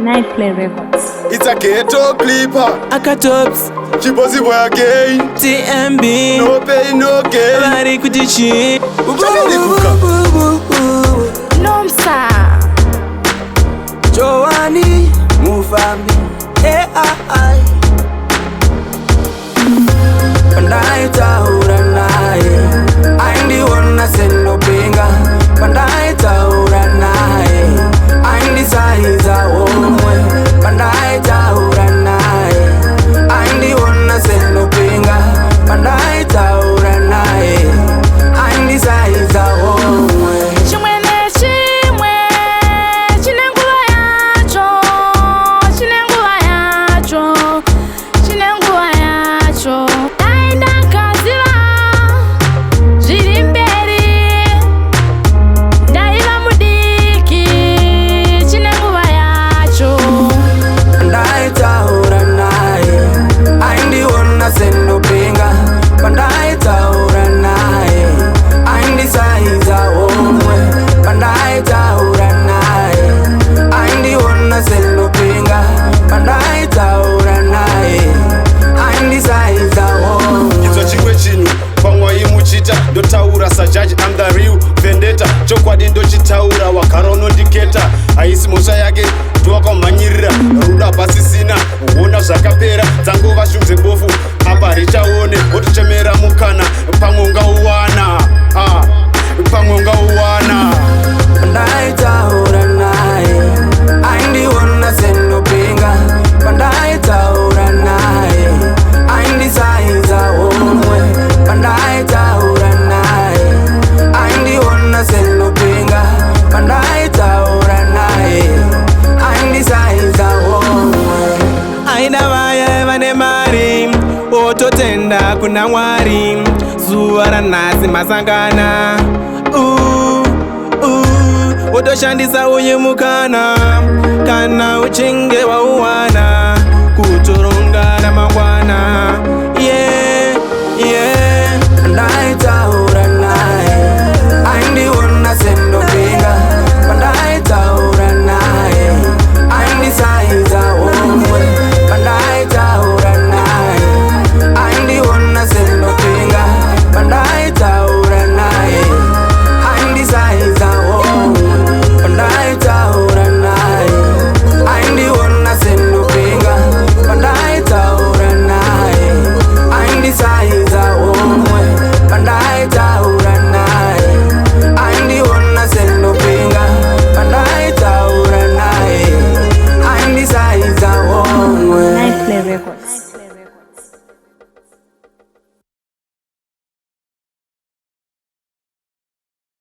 Nightplay Records. It's a ghetto clipper. Akatops Chibozi boy again. TMB No pain, no gain. Bari kudichi Nomsa Joani Mufambi AI Pandai tauranae Aindi wona sendo pinga Pandai tauranae Aindi saiza omwe Pandai tauranae Aindi wona sendo pinga Pandai tauranae Aindi saiza omwe Chimwene chimwe Chinenguwa yacho Chinenguwa yacho Chinenguwa yacho Taenda kaziva Jiri mberi Ndaiva mudiki Chinenguwa yacho Pandai tauranae Aindi wona sendo pinga Pandai tauranae Aindi saiza omwe Pandai tauranae Aindi wona sendo pinga Pandai tauranae Aindi saiza omwe Izo chimwe chinhu pamwai muchita ndotaura sajaji I'm the real vendetta chokwadi ndochitaura wagara unondiketa haisi mhosva yake ndowakamhanyirira ruda pasisina kuona zvakapera dzangu vashunze bofu apa richaone wotochemera mukana pamwe ungauwana pamwe ungauwana Pandai tauranae Aindi wona sendo pinga Pandai tauranae Aindi saiza omwe Pandai tauranae Aindi wona sendo pinga Pandai tauranae Aindi saiza omwe Aida vaya vane mari Ototenda kuna Mwari Zuva ranhasi masangana Otoshandisa uyu mukana Kana uchinga